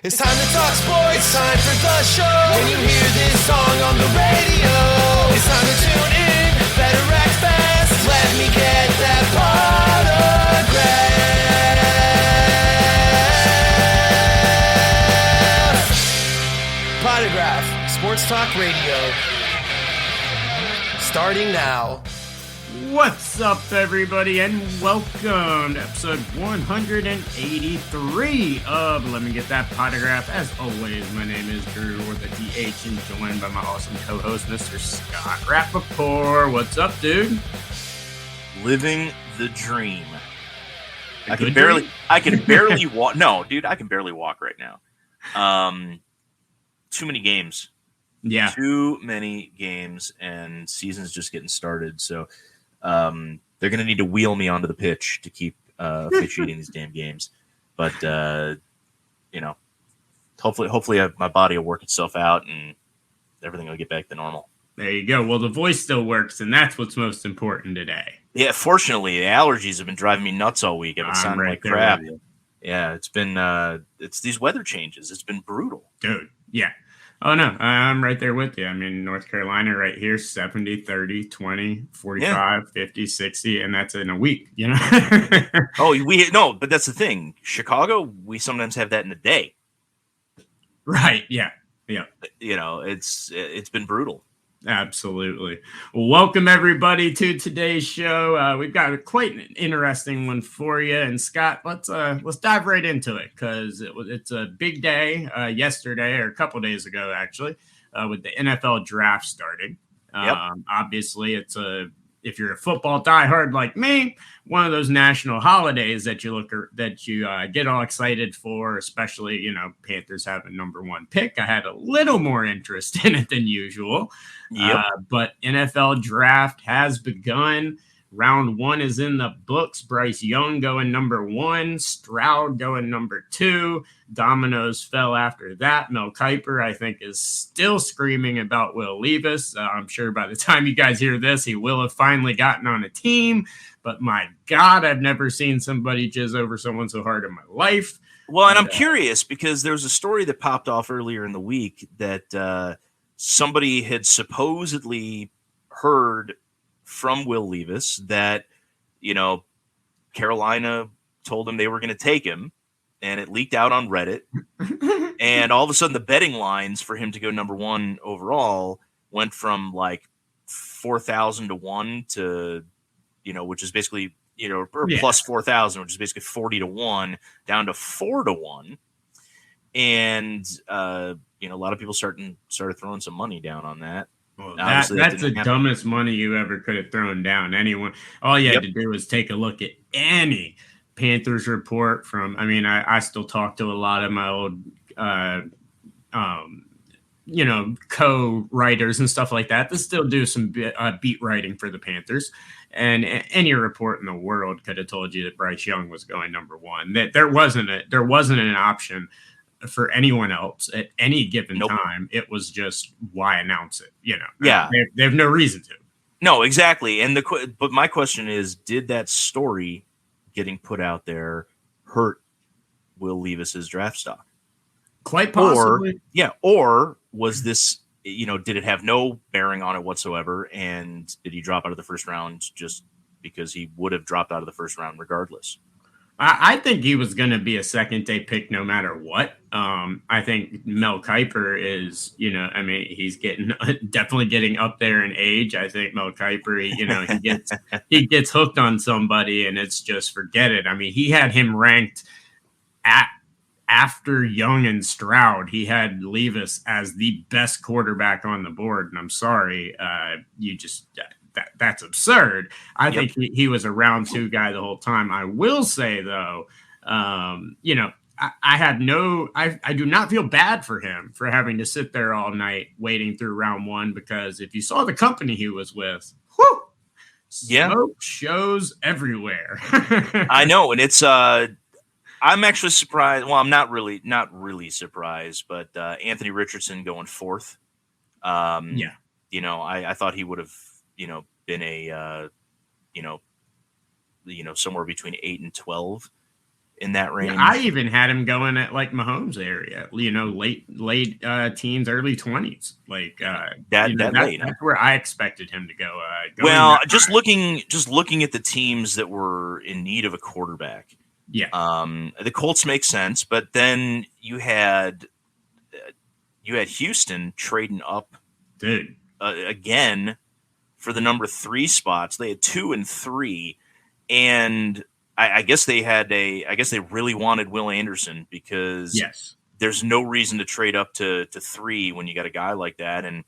It's time to talk sports, it's time for the show. When you hear this song on the radio, it's time to tune in, better act fast. Let me get that autograph. Potograph, Sports Talk Radio. Starting now. What's up, everybody, and welcome to episode 183 of Let Me Get That Potograph. As always, my name is Drew, or the DH, and joined by my awesome co-host, Mr. Scott Rappaport. What's up, dude? Living the dream. I can dream? barely walk. No, dude, I can barely walk right now. Too many games. Yeah. Too many games, and season's just getting started, so they're going to need to wheel me onto the pitch to keep officiating these damn games. But, hopefully my body will work itself out and everything will get back to normal. There you go. Well, the voice still works, and that's what's most important today. Yeah, fortunately, the allergies have been driving me nuts all week. I've been sounding like crap. Yeah, it's been it's these weather changes. It's been brutal. Dude, yeah. Oh, no, I'm right there with you. I mean, North Carolina right here, 70, 30, 20, 45, 50, 60, and that's in a week, you know? But that's the thing. Chicago, we sometimes have that in a day. Right, yeah. You know, it's been brutal. Absolutely. Well, welcome, everybody, to today's show. We've got quite an interesting one for you. And, Scott, let's dive right into it, because it's a big day yesterday, or a couple days ago, actually, with the NFL draft starting. Obviously, if you're a football diehard like me, one of those national holidays that you get all excited for, especially, Panthers have a number one pick. I had a little more interest in it than usual. But NFL draft has begun. Round one is in the books. Bryce Young going number one, Stroud going number two. Dominoes fell after that. Mel Kiper, I think, is still screaming about Will Levis. I'm sure by the time you guys hear this, he will have finally gotten on a team. But my God, I've never seen somebody jizz over someone so hard in my life. Well, and I'm curious because there's a story that popped off earlier in the week that somebody had supposedly heard from Will Levis that, Carolina told him they were going to take him, and it leaked out on Reddit. And all of a sudden the betting lines for him to go number one overall went from like 4,000 to 1 to, which is basically, plus 4,000, which is basically 40 to 1 down to 4 to 1. And, a lot of people started throwing some money down on that. Well, that's the dumbest money you ever could have thrown down. Anyone, all you had to do was take a look at any Panthers report from. I mean, I still talk to a lot of my old, co-writers and stuff like that. They still do some beat writing for the Panthers, and any report in the world could have told you that Bryce Young was going number one. That there wasn't an option for anyone else at any given time. It was just, why announce it? They have no reason to. No, exactly. And but my question is, did that story getting put out there hurt Will Levis's draft stock? Quite possibly. Or was this, did it have no bearing on it whatsoever? And did he drop out of the first round just because he would have dropped out of the first round regardless? I think he was going to be a second-day pick no matter what. I think Mel Kiper is, he's definitely getting up there in age. I think Mel Kiper, he gets hooked on somebody, and it's just forget it. I mean, he had him ranked after Young and Stroud. He had Levis as the best quarterback on the board, and I'm sorry, that's absurd. I think he was a round two guy the whole time. I will say, though, I do not feel bad for him for having to sit there all night waiting through round one, because if you saw the company he was with, smoke shows everywhere. I know, and it's I'm actually surprised. Well, I'm not really surprised, but Anthony Richardson going fourth. I thought he would have been a somewhere between 8 and 12 in that range. I even had him going at like Mahomes area, late teens, early 20s. Like that late. That's where I expected him to go. Well, just looking at the teams that were in need of a quarterback. Yeah. The Colts make sense, but then you had Houston trading up, dude, again for the number 3 spots. They had 2 and 3, and I guess they really wanted Will Anderson because there's no reason to trade up to 3 when you got a guy like that, and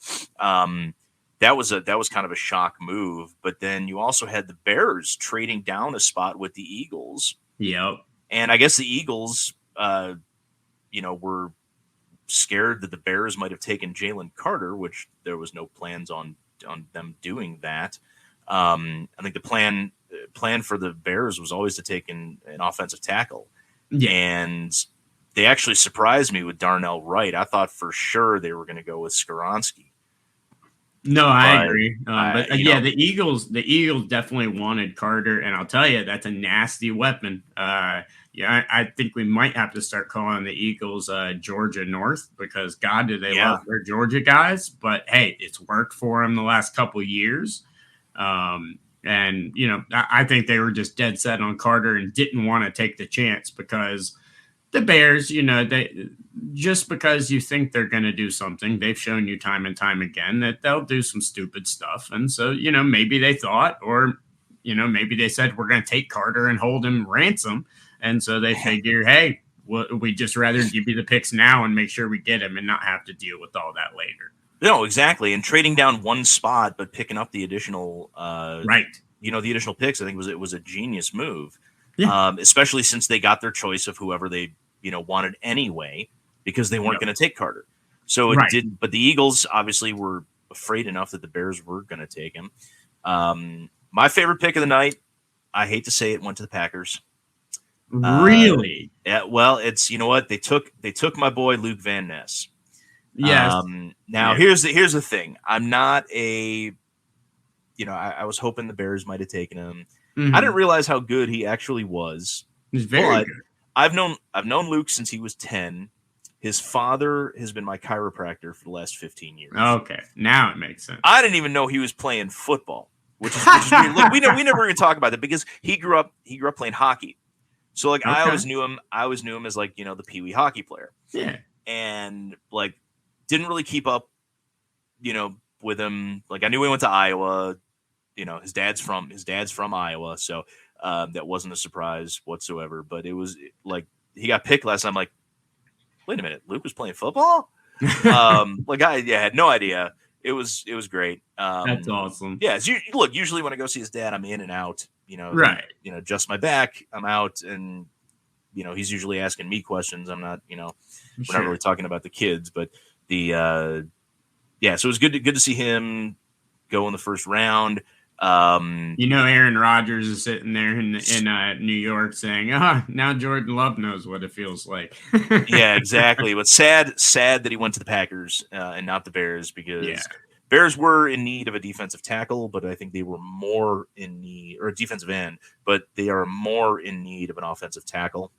that was kind of a shock move. But then you also had the Bears trading down a spot with the Eagles. Yep. And I guess the Eagles, were scared that the Bears might have taken Jalen Carter, which there was no plans on them doing that. I think the plan for the Bears was always to take an offensive tackle. Yeah. And they actually surprised me with Darnell Wright. I thought for sure they were going to go with Skoronski. No, I agree. The Eagles definitely wanted Carter, and I'll tell you, that's a nasty weapon. I think we might have to start calling the Eagles Georgia North, because God, do they love their Georgia guys. But hey, it's worked for them the last couple of years. And I think they were just dead set on Carter and didn't want to take the chance, because the Bears, they just because you think they're going to do something, they've shown you time and time again that they'll do some stupid stuff. And so, maybe they thought, or, maybe they said, we're going to take Carter and hold him ransom. And so they figure, hey, we'd just rather give you the picks now and make sure we get him and not have to deal with all that later. No, exactly. And trading down 1 spot, but picking up the additional, the additional picks, I think it was a genius move. Yeah. Especially since they got their choice of whoever they, wanted anyway, because they weren't going to take Carter. So it didn't, but the Eagles obviously were afraid enough that the Bears were going to take him. My favorite pick of the night, I hate to say it, went to the Packers. Really? Yeah. Well, it's, what, they took my boy Luke Van Ness. Yes. Here's the thing. I'm not I was hoping the Bears might have taken him. Mm-hmm. I didn't realize how good he actually was. He's very good. I've known Luke since he was 10. His father has been my chiropractor for the last 15 years. Okay, now it makes sense. I didn't even know he was playing football, which is weird. Look, we never going to talk about that, because he grew up playing hockey. So like, I always knew him as like, the Pee Wee hockey player. Yeah. And like, didn't really keep up, with him. Like, I knew he went to Iowa. His dad's from Iowa, so that wasn't a surprise whatsoever. But it was like, he got picked last time. I'm like, wait a minute, Luke was playing football? I had no idea. It was great. That's awesome. Yeah. Usually when I go see his dad, I'm in and out. Right. Just my back, I'm out, and he's usually asking me questions. I'm not, we're not really talking about the kids, but so it was good to see him go in the first round. Aaron Rodgers is sitting there in New York saying, now Jordan Love knows what it feels like. Yeah, exactly. But sad that he went to the Packers and not the Bears, because Bears were in need of a defensive tackle, but I think they were more in need, or a defensive end, but they are more in need of an offensive tackle.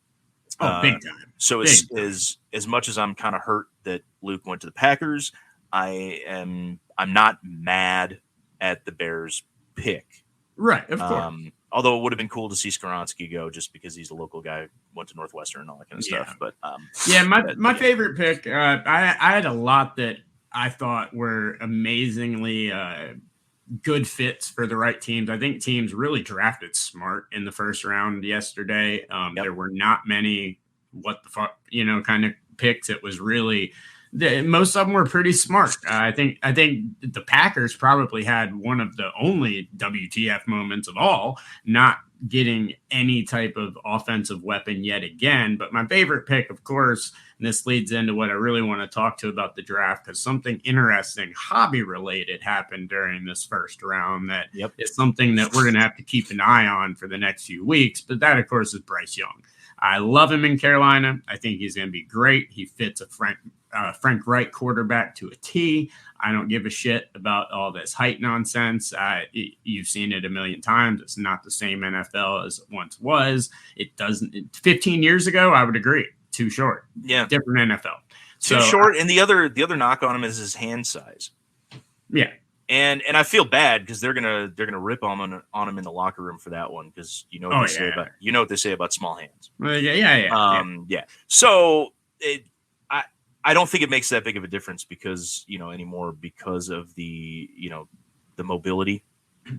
Oh, big time. So as much as I'm kind of hurt that Luke went to the Packers, I'm not mad at the Bears pick. Right, of course. Although it would have been cool to see Skoronski go, just because he's a local guy, went to Northwestern and all that kind of stuff. But my favorite pick, I had a lot that I thought were amazingly good fits for the right teams. I think teams really drafted smart in the first round yesterday. There were not many what the fuck, kind of picks. It was really most of them were pretty smart. I think the Packers probably had one of the only WTF moments of all, not getting any type of offensive weapon yet again. But my favorite pick, of course, and this leads into what I really want to talk to about the draft, because something interesting, hobby related, happened during this first round that is something that we're going to have to keep an eye on for the next few weeks. But that, of course, is Bryce Young. I love him in Carolina. I think he's going to be great. He fits a Frank Reich quarterback to a T. I don't give a shit about all this height nonsense. You've seen it a million times. It's not the same NFL as it once was. It doesn't. 15 years ago, I would agree. Too short. Yeah. Different NFL. Too short. And the other knock on him is his hand size. Yeah. And I feel bad because they're gonna rip on him in the locker room for that one because you know what they say about small hands. Yeah. So I don't think it makes that big of a difference anymore because of the mobility.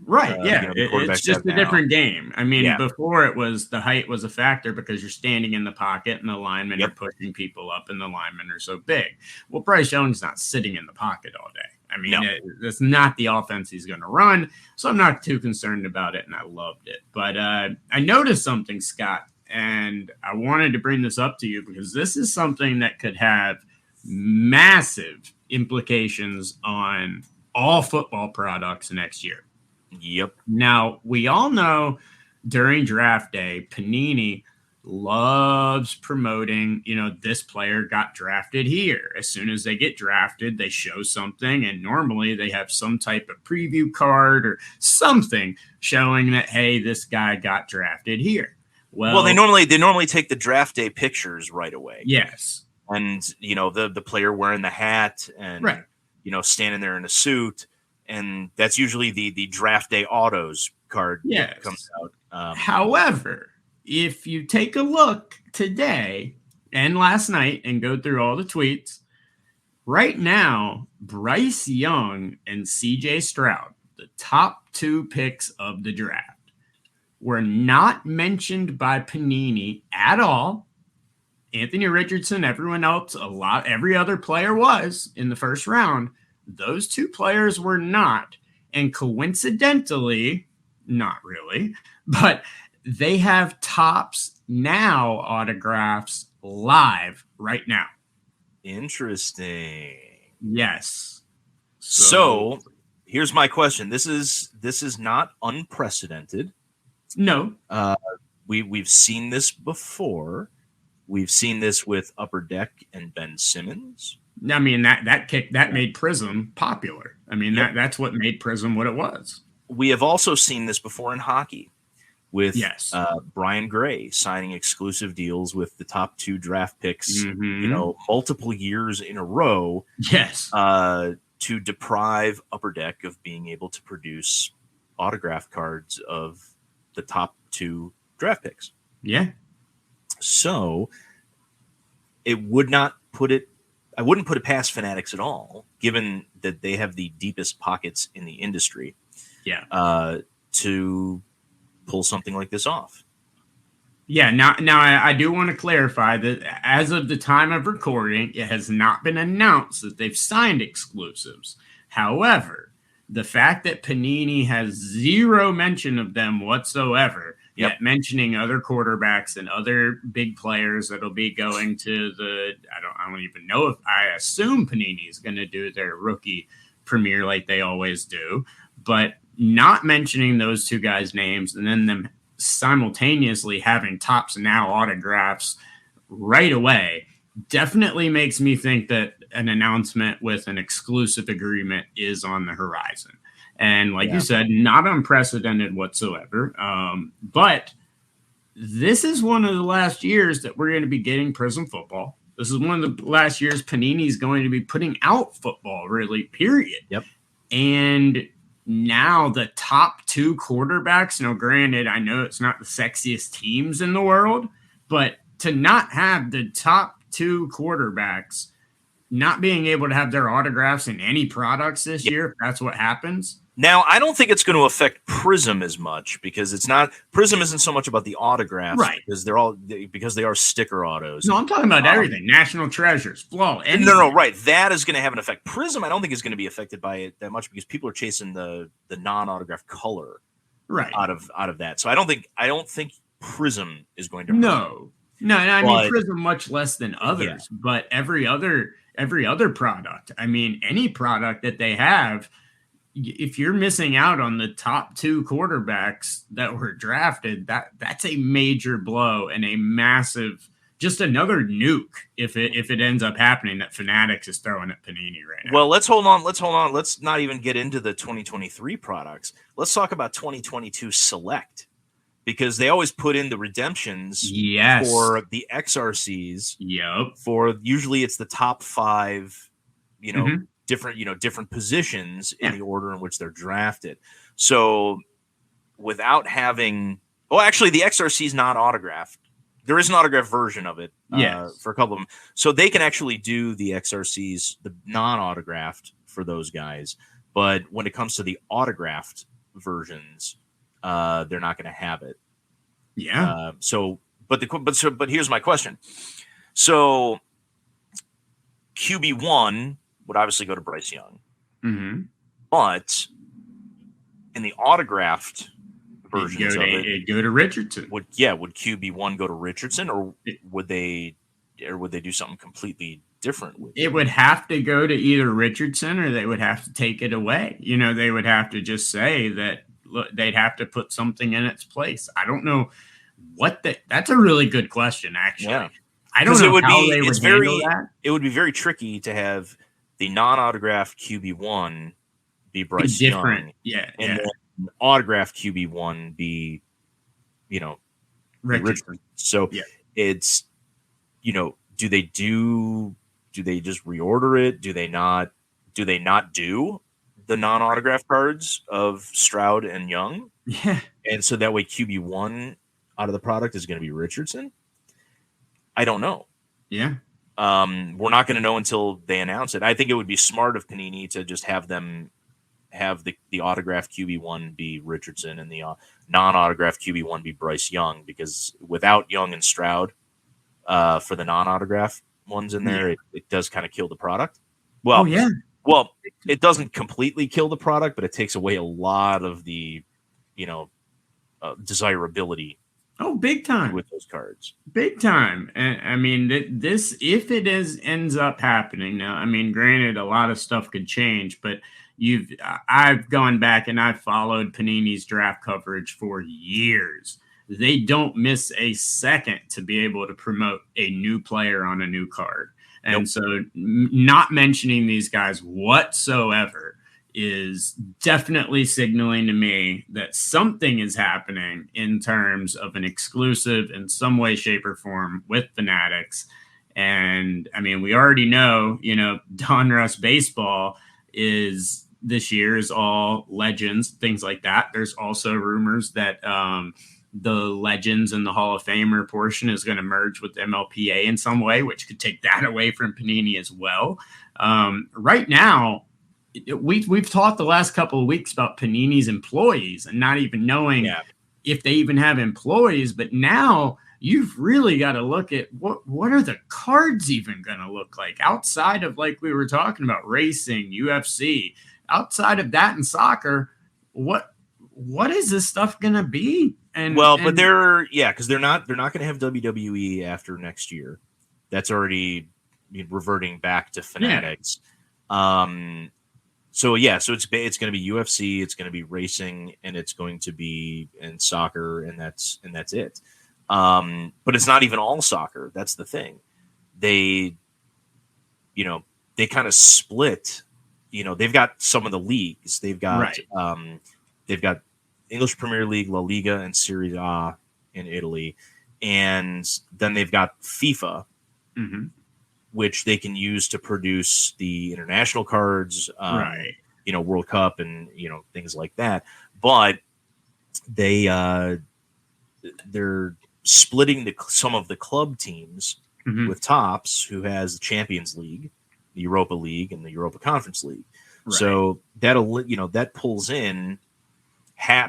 Right. It's just a different game. I mean, before it was the height was a factor because you're standing in the pocket and the linemen are pushing people up and the linemen are so big. Well, Bryce Young's not sitting in the pocket all day. I mean, that's not the offense he's going to run. So I'm not too concerned about it. And I loved it. But I noticed something, Scott, and I wanted to bring this up to you because this is something that could have massive implications on all football products next year. Yep. Now, we all know during draft day, Panini loves promoting, this player got drafted here. As soon as they get drafted, they show something, and normally they have some type of preview card or something showing that, hey, this guy got drafted here. Well, they normally take the draft day pictures right away. Yes. And, the player wearing the hat and, standing there in a suit. And that's usually the draft day autos card that comes out. However, if you take a look today and last night and go through all the tweets, right now, Bryce Young and CJ Stroud, the top 2 picks of the draft, were not mentioned by Panini at all. Anthony Richardson, everyone else, every other player was in the first round. Those 2 players were not. And coincidentally, not really, but they have Topps Now autographs live right now. Interesting. Yes. So here's my question. This is not unprecedented. No. We've seen this before. We've seen this with Upper Deck and Ben Simmons. I mean, that made Prism popular. I mean, that's what made Prism what it was. We have also seen this before in hockey with Brian Gray signing exclusive deals with the top 2 draft picks, multiple years in a row. Yes. To deprive Upper Deck of being able to produce autograph cards of the top 2 draft picks. Yeah. So I wouldn't put it past Fanatics at all, given that they have the deepest pockets in the industry. Yeah. To pull something like this off. Yeah. Now I do want to clarify that as of the time of recording, it has not been announced that they've signed exclusives. However, the fact that Panini has zero mention of them whatsoever, yet mentioning other quarterbacks and other big players that'll be going to I don't even know if I assume Panini is going to do their rookie premiere like they always do, but not mentioning those 2 guys' names and then them simultaneously having Topps Now autographs right away definitely makes me think that an announcement with an exclusive agreement is on the horizon. And like you said, not unprecedented whatsoever. But this is one of the last years that we're going to be getting Prism football. This is one of the last years Panini is going to be putting out football, really, period. Yep. And now the top 2 quarterbacks, granted, I know it's not the sexiest teams in the world, but to not have the top 2 quarterbacks not being able to have their autographs in any products this year, if that's what happens. Now, I don't think it's going to affect Prism as much because Prism isn't so much about the autographs, right? Because they are sticker autos. No, I'm talking about everything. National treasures, flow. No, right. That is going to have an effect. Prism, I don't think is going to be affected by it that much because people are chasing the non-autograph color, right? Out of that. So I don't think Prism is going to. No. I mean Prism much less than others, but every other product. I mean, any product that they have. if you're missing out on the top 2 quarterbacks that were drafted, that's a major blow and a massive, just another nuke if it ends up happening that Fanatics is throwing at Panini right now. Well, let's hold on. Let's not even get into the 2023 products. Let's talk about 2022 Select, because they always put in the redemptions for the XRCs. Yep. For usually it's the top 5, different positions in the order in which they're drafted. So without having, actually the XRC is not autographed. There is an autographed version of it for a couple of them. So they can actually do the XRCs, the non-autographed for those guys. But when it comes to the autographed versions, they're not going to have it. Yeah. But here's my question. So QB1 would obviously go to Bryce Young. Mm-hmm. But in the autographed versions of it, go to Richardson. Would QB1 go to Richardson, or would they do something completely different with it? Would have to go to either Richardson, or they would have to take it away. They would have to just say that they'd have to put something in its place. I don't know that's a really good question, actually. Yeah. I don't know how they would handle that. It would be very tricky to have the non-autographed QB1 be Bryce Young. And then autographed QB1 be, Richardson. So it's, do they just reorder it? Do they not do the non-autographed cards of Stroud and Young? Yeah. And so that way QB1 out of the product is going to be Richardson? I don't know. Yeah. We're not going to know until they announce it. I think it would be smart of Panini to just have them have the autographed QB1 be Richardson and the non-autographed QB1 be Bryce Young, because without Young and Stroud for the non-autographed ones in there, it does kind of kill the product. Well, it doesn't completely kill the product, but it takes away a lot of the, desirability. Oh, big time with those cards. Big time. And I mean, this, if it ends up happening now, I mean, granted, a lot of stuff could change, but I've gone back and I've followed Panini's draft coverage for years. They don't miss a second to be able to promote a new player on a new card. And so not mentioning these guys whatsoever is definitely signaling to me that something is happening in terms of an exclusive in some way, shape, or form with Fanatics. And I mean, we already know, Donruss baseball this year is all legends, things like that. There's also rumors that the legends and the Hall of Famer portion is going to merge with MLPA in some way, which could take that away from Panini as well. Right now, we've talked the last couple of weeks about Panini's employees and not even knowing if they even have employees. But now you've really got to look at what are the cards even going to look like outside of, like we were talking about, racing, UFC, outside of that and soccer. What is this stuff going to be? But because they're not going to have WWE after next year. That's already reverting back to Fanatics. So it's going to be UFC, it's going to be racing, and it's going to be in soccer, and that's it. But it's not even all soccer. That's the thing. They kind of split. They've got some of the leagues. They've got English Premier League, La Liga, and Serie A in Italy, and then they've got FIFA. Mm-hmm. Which they can use to produce the international cards, World Cup and, things like that. But they're splitting some of the club teams with Topps, who has the Champions League, the Europa League, and the Europa Conference League. Right. So that pulls in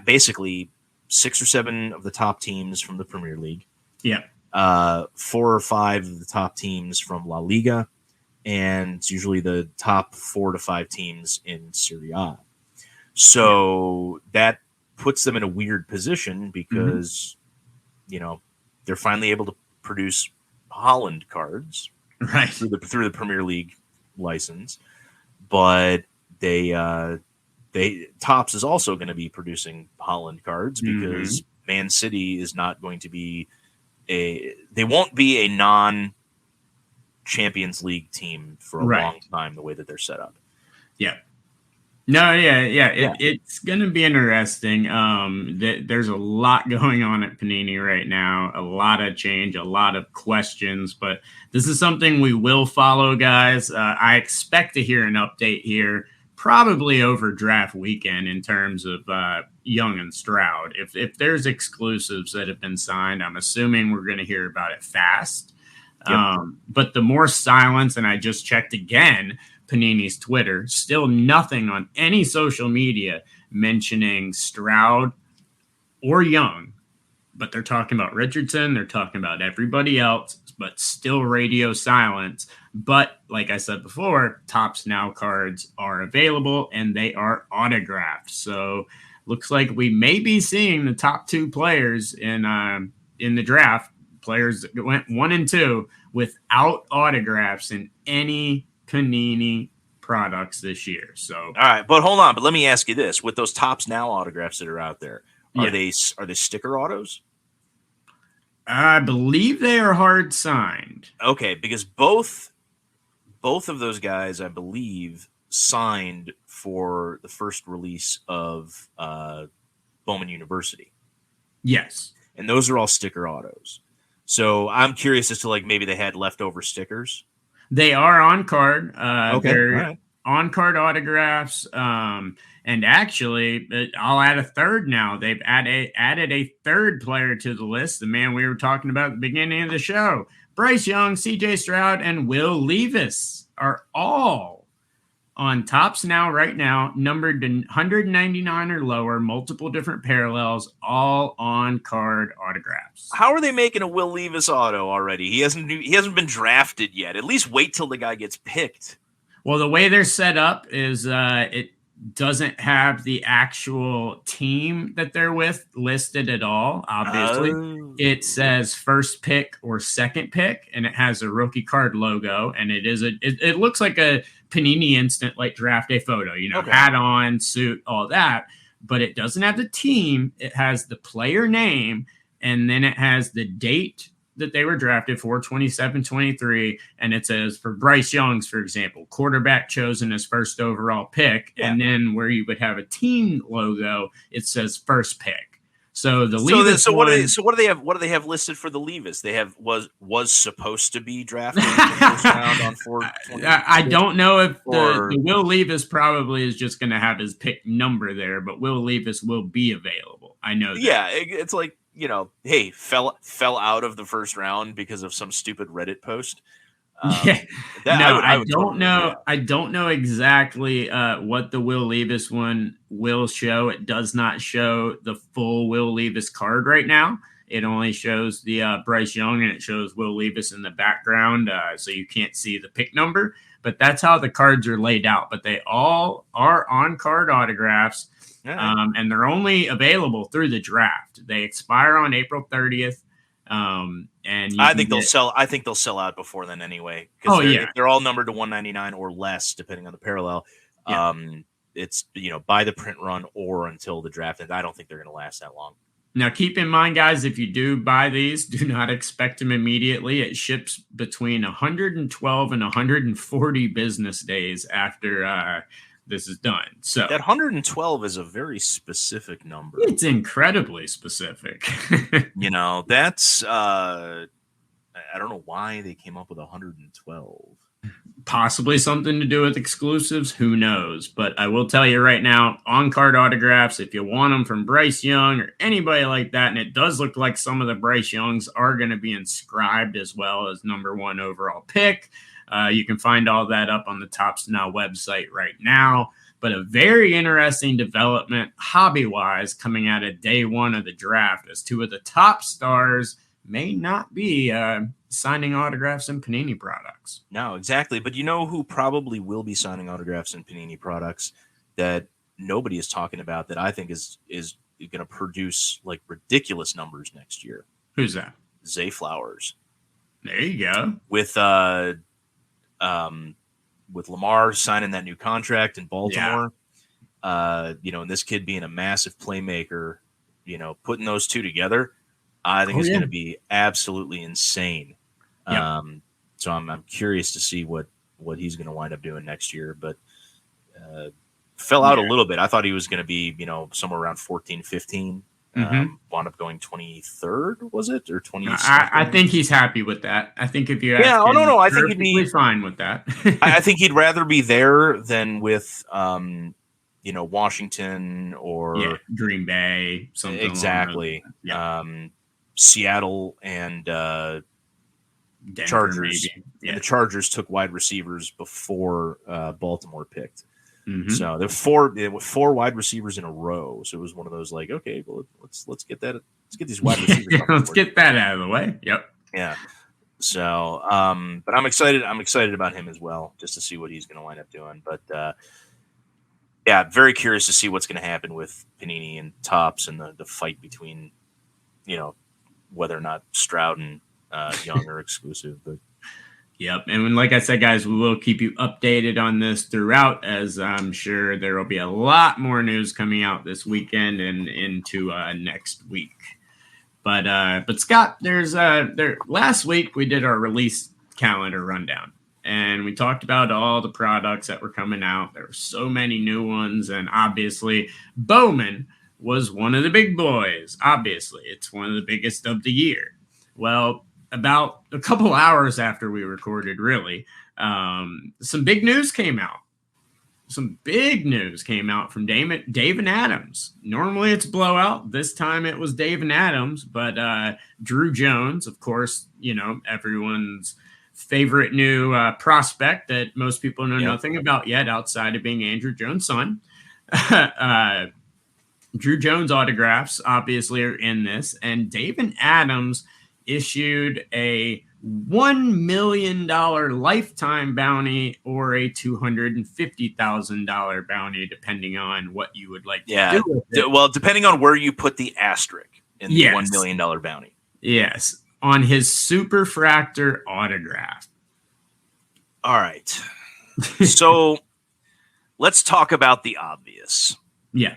basically 6 or 7 of the top teams from the Premier League. Yeah. 4 or 5 of the top teams from La Liga, and it's usually the top 4 to 5 teams in Serie A. So that puts them in a weird position because, they're finally able to produce Holland cards through the Premier League license, but they Topps is also going to be producing Holland cards because Man City is not going to be they won't be a non-Champions League team for a long time the way that they're set up. Yeah. No, yeah. It's going to be interesting. There's a lot going on at Panini right now, a lot of change, a lot of questions, but this is something we will follow, guys. I expect to hear an update here probably over draft weekend in terms of Young and Stroud. If there's exclusives that have been signed, I'm assuming we're going to hear about it fast. Yep. But the more silence, and I just checked again, Panini's Twitter, still nothing on any social media mentioning Stroud or Young, but they're talking about Richardson, they're talking about everybody else, but still radio silence. But like I said before, Topps Now cards are available and they are autographed. So looks like we may be seeing the top 2 players in the draft, players that went 1 and 2 without autographs in any Panini products this year. So all right, but hold on, but let me ask you this: with those Topps Now autographs that are out there, are they sticker autos? I believe they are hard signed. Okay, because both of those guys, I believe, signed for the first release of Bowman University. Yes, and those are all sticker autos. So I'm curious as to maybe they had leftover stickers. They are on card. Okay. They're on card autographs. And actually, I'll add a third now. They've added a third player to the list. The man we were talking about at the beginning of the show. Bryce Young, CJ Stroud, and Will Levis are all on Topps Now right now, numbered to 199 or lower, multiple different parallels, all on card autographs. How are they making a Will Levis auto already? He hasn't been drafted yet. At least wait till the guy gets picked. Well, the way they're set up is it doesn't have the actual team that they're with listed at all. Obviously, it says first pick or second pick, and it has a rookie card logo, and it looks like a Panini Instant draft day photo. Hat on, suit, all that, but it doesn't have the team. It has the player name, and then it has the date that they were drafted for, 27-23, and it says for Bryce Young's, for example, quarterback chosen as first overall pick, and then where you would have a team logo, it says first pick. So the Levis. What do they have? What do they have listed for the Levis? They have was supposed to be drafted in the first round on 4/20. I don't know if the Will Levis probably is just going to have his pick number there, but Will Levis will be available. I know that. Yeah, it's hey, fell out of the first round because of some stupid Reddit post. I don't know. I don't know exactly what the Will Levis one will show. It does not show the full Will Levis card right now. It only shows the Bryce Young, and it shows Will Levis in the background, so you can't see the pick number. But that's how the cards are laid out. But they all are on-card autographs, and they're only available through the draft. They expire on April 30th. And I think they'll sell. I think they'll sell out before then anyway. If they're all numbered to 199 or less, depending on the parallel. It's by the print run or until the draft, and I don't think they're going to last that long. Now, keep in mind, guys, if you do buy these, do not expect them immediately. It ships between 112 and 140 business days after this is done. So that 112 is a very specific number. It's incredibly specific. That's I don't know why they came up with 112. Possibly something to do with exclusives. Who knows? But I will tell you right now, on-card autographs, if you want them from Bryce Young or anybody like that, and it does look like some of the Bryce Youngs are going to be inscribed as well as number 1 overall pick. You can find all that up on the Topps Now website right now. But a very interesting development, hobby-wise, coming out of day 1 of the draft, as 2 of the top stars may not be signing autographs in Panini products. No, exactly. But you know who probably will be signing autographs in Panini products that nobody is talking about that I think is going to produce ridiculous numbers next year? Who's that? Zay Flowers. There you go. With Lamar signing that new contract in Baltimore. And this kid being a massive playmaker, putting those two together, I think is going to be absolutely insane. Yep. So I'm curious to see what he's going to wind up doing next year, but fell out a little bit. I thought he was going to be, somewhere around 14, 15. Wound up going 23rd, was it, or 22nd? I think he's happy with that. I think if you ask him, no, I think he'd be fine with that. I think he'd rather be there than with Washington or Green Bay, something exactly. Seattle and Denver, Chargers. maybe. And the Chargers took wide receivers before Baltimore picked. Mm-hmm. So there were four wide receivers in a row. So it was one of those like, okay, well, let's get that. Let's get these wide receivers. Let's get that out of the way. Yep. Yeah. So, but I'm excited. I'm excited about him as well, just to see what he's going to wind up doing. But very curious to see what's going to happen with Panini and Topps and the fight between, whether or not Stroud and Young are exclusive. But yep. And like I said, guys, we will keep you updated on this throughout, as I'm sure there will be a lot more news coming out this weekend and into next week. But Scott, last week we did our release calendar rundown, and we talked about all the products that were coming out. There were so many new ones, and obviously Bowman was one of the big boys. Obviously, it's one of the biggest of the year. Well, about a couple hours after we recorded, really, some big news came out. Some big news came out from Dave and Adams. Normally it's Blowout. This time it was Dave and Adams, but Druw Jones, of course, everyone's favorite new prospect that most people know nothing about yet outside of being Andrew Jones' son. Druw Jones autographs obviously are in this, and Dave and Adams issued a $1 million lifetime bounty or a $250,000 bounty, depending on what you would like to do with it. Well, depending on where you put the asterisk in the $1 million bounty. Yes, on his Superfractor autograph. All right. So let's talk about the obvious. Yeah.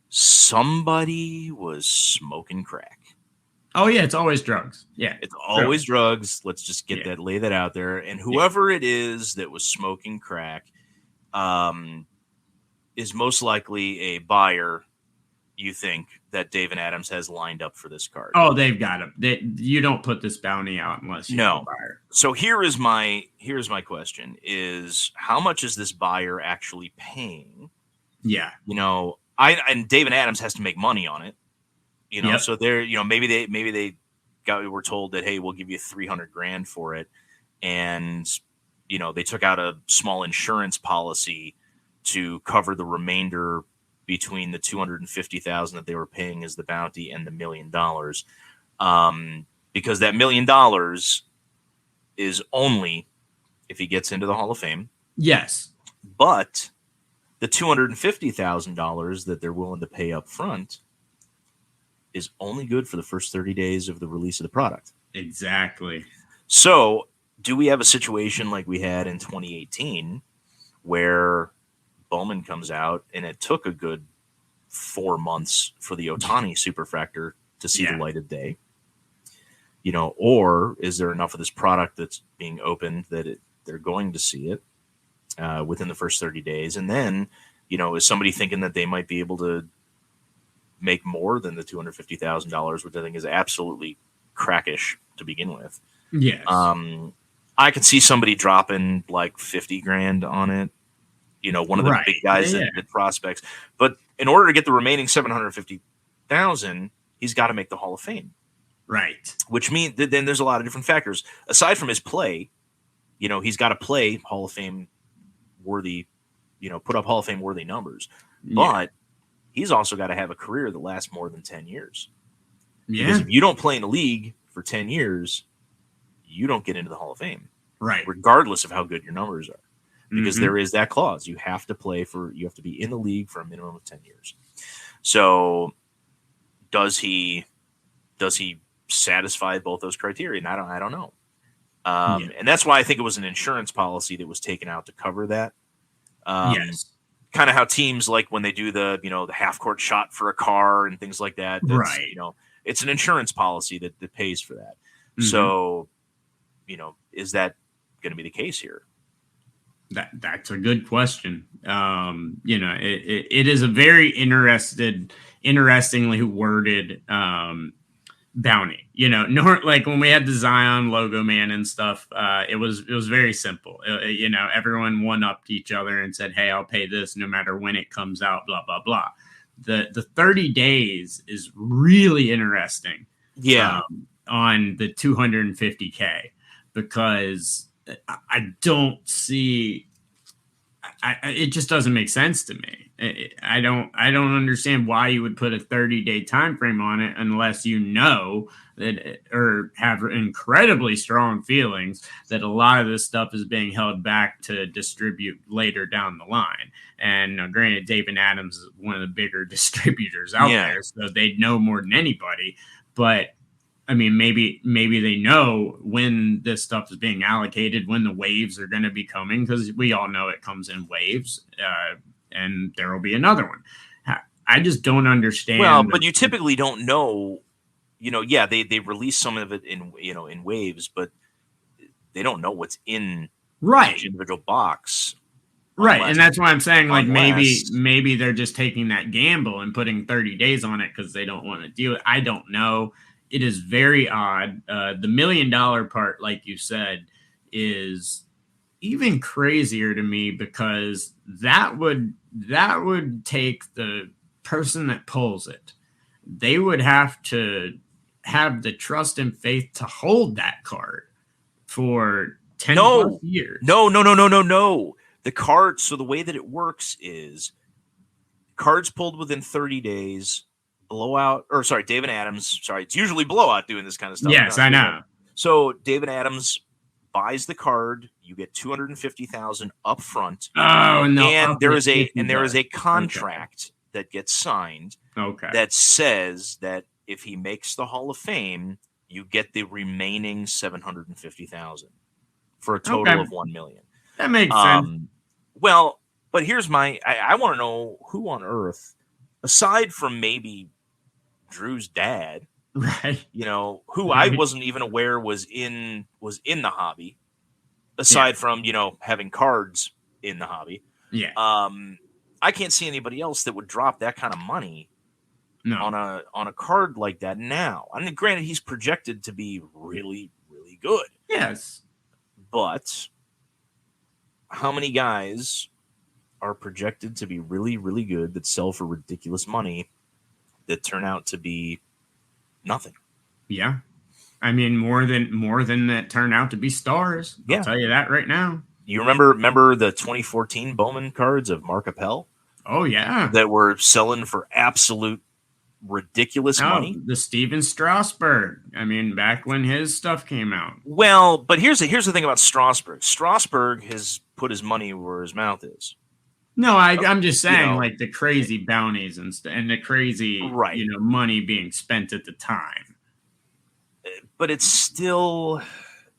Somebody was smoking crack. Oh, yeah, it's always drugs. Yeah. It's always drugs. Let's just lay that out there. And whoever it is that was smoking crack is most likely a buyer, you think, that Dave and Adams has lined up for this card. Oh, they've got him. You don't put this bounty out unless you're a buyer. So here's my question is, how much is this buyer actually paying? Yeah. And Dave and Adams has to make money on it. So they're, maybe they were told that, hey, we'll give you $300,000 for it. And, they took out a small insurance policy to cover the remainder between the $250,000 that they were paying as the bounty and the $1 million. Because that $1 million is only if he gets into the Hall of Fame. Yes. But the $250,000 that they're willing to pay up front is only good for the first 30 days of the release of the product. Exactly. So do we have a situation like we had in 2018 where Bowman comes out and it took a good 4 months for the Ohtani Superfractor to see the light of day? Or is there enough of this product that's being opened that they're going to see it within the first 30 days? And then, is somebody thinking that they might be able to make more than the $250,000, which I think is absolutely crackish to begin with? Yes. I could see somebody dropping like $50,000 on it. One of the big guys that prospects. But in order to get the remaining $750,000, he's got to make the Hall of Fame. Right. Which means then there's a lot of different factors aside from his play. He's got to play Hall of Fame worthy. Put up Hall of Fame worthy numbers, but he's also got to have a career that lasts more than 10 years. Yeah. Because if you don't play in the league for 10 years, you don't get into the Hall of Fame. Right. Regardless of how good your numbers are. Because there is that clause. You have to you have to be in the league for a minimum of 10 years. So does he satisfy both those criteria? And I don't know. And that's why I think it was an insurance policy that was taken out to cover that. Yes. kind of how teams like when they do the the half court shot for a car and things like that. That's, Right. It's an insurance policy that pays for that. Mhm. So, is that going to be the case here? That's a good question. It is a very interestingly worded bounty. Like when we had the Zion logo man and stuff, it was very simple. Everyone one-upped each other and said, "Hey, I'll pay this no matter when it comes out." Blah blah blah. The 30 days is really interesting. Yeah. On the 250K, because I don't see. It just doesn't make sense to me. I don't understand why you would put a 30-day time frame on it unless that or have incredibly strong feelings that a lot of this stuff is being held back to distribute later down the line. And granted, Dave and Adams is one of the bigger distributors out there, so they know more than anybody. But I mean, maybe they know when this stuff is being allocated, when the waves are going to be coming, because we all know it comes in waves, and there will be another one. I just don't understand. Well, but you typically don't know. They release some of it in waves, but they don't know what's in each individual box. Right, and that's why I'm saying, like, maybe they're just taking that gamble and putting 30 days on it because they don't want to deal. I don't know. It is very odd. The $1 million part, like you said, is even crazier to me, because that would take the person that pulls it. They would have to have the trust and faith to hold that card for 10 plus years. No. The card. So the way that it works is cards pulled within 30 days. David Adams. It's usually Blowout doing this kind of stuff. Yes, I know. So David Adams buys the card. You get $250,000 up front. Oh no! And there is a contract that gets signed. Okay. That says that if he makes the Hall of Fame, you get the remaining $750,000 for a total of $1 million. That makes sense. Well, but here's I want to know who on earth, aside from maybe Drew's dad, right? Who I wasn't even aware was in the hobby, aside from having cards in the hobby. Yeah. I can't see anybody else that would drop that kind of money on a card like that now. I mean, granted, he's projected to be really, really good. Yes. But how many guys are projected to be really, really good that sell for ridiculous money that turn out to be nothing? Yeah. I mean, more than that turn out to be stars. Yeah. I'll tell you that right now. You remember the 2014 Bowman cards of Mark Appel? Oh, yeah. That were selling for absolute ridiculous money. The Steven Strasburg. I mean, back when his stuff came out. Well, but here's the thing about Strasburg. Strasburg has put his money where his mouth is. No, I'm just saying, like, the crazy bounties and the crazy, money being spent at the time. But it's still,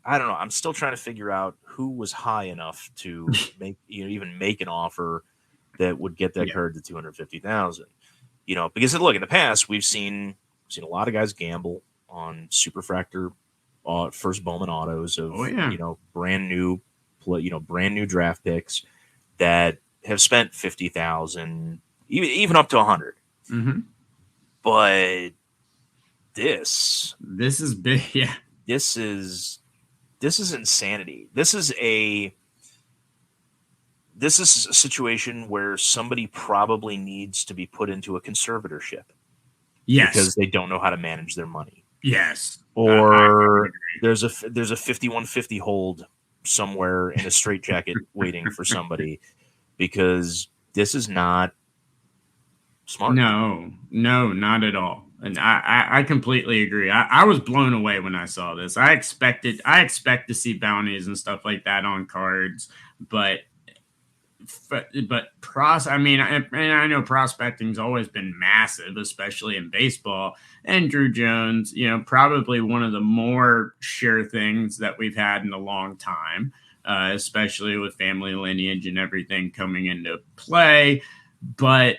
I don't know. I'm still trying to figure out who was high enough to even make an offer that would get that card to $250,000. Because look, in the past we've seen a lot of guys gamble on Superfractor first Bowman autos of brand new draft picks that have spent $50,000, even up to $100,000. Mm-hmm. But this is big. Yeah, this is insanity. This is a situation where somebody probably needs to be put into a conservatorship. Yes, because they don't know how to manage their money. Yes, or there's a 5150 hold somewhere in a straitjacket waiting for somebody, because this is not smart. No, not at all. And I completely agree. I was blown away when I saw this. I expect to see bounties and stuff like that on cards, but I know prospecting's always been massive, especially in baseball. And Druw Jones, probably one of the more sure things that we've had in a long time. especially with family lineage and everything coming into play. But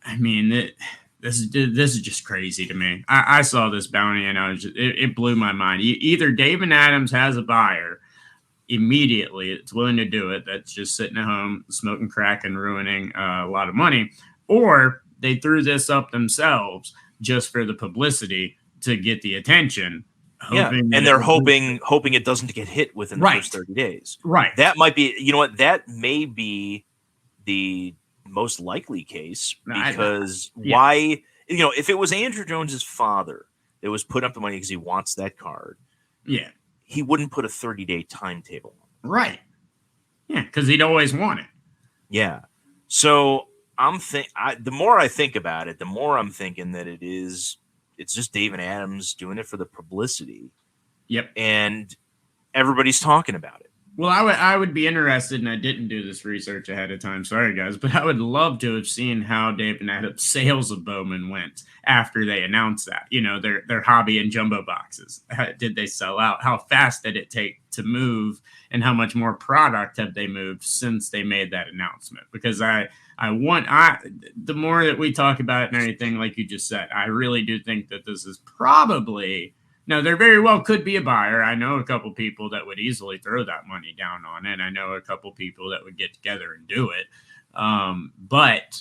I mean, this is just crazy to me. I saw this bounty and it blew my mind. Either David Adams has a buyer immediately, it's willing to do it, that's just sitting at home smoking crack and ruining a lot of money, or they threw this up themselves just for the publicity to get the attention. And they're hoping it doesn't get hit within the first 30 days. Right. That might be, you know what, that may be the most likely case, because why, you know, if it was Andrew Jones's father that was put up the money because he wants that card, he wouldn't put a 30-day timetable on it. Right. Yeah, because he'd always want it. Yeah. So the more I think about it, the more I'm thinking that it's just David Adams doing it for the publicity. Yep. And everybody's talking about it. Well, I would be interested, and I didn't do this research ahead of time. Sorry, guys, but I would love to have seen how David Adams' sales of Bowman went after they announced that. You know, their hobby and jumbo boxes. Did they sell out? How fast did it take to move? And how much more product have they moved since they made that announcement? Because the more that we talk about it and everything, like you just said, I really do think that this is probably. Now, there very well could be a buyer. I know a couple people that would easily throw that money down on it. I know a couple people that would get together and do it. But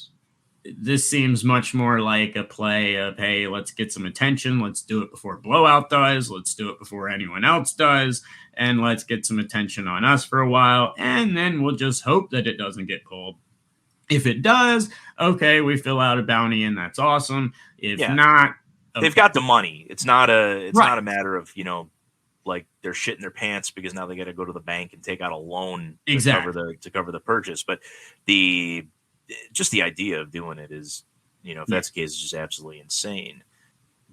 this seems much more like a play of, hey, let's get some attention. Let's do it before Blowout does. Let's do it before anyone else does. And let's get some attention on us for a while. And then we'll just hope that it doesn't get pulled. If it does, okay, we fill out a bounty and that's awesome. If not, they've got the money. It's not a matter of, you know, like they're shitting their pants because now they got to go to the bank and take out a loan to cover the purchase. But the idea of doing it is, you know, if that's the case, it's just absolutely insane.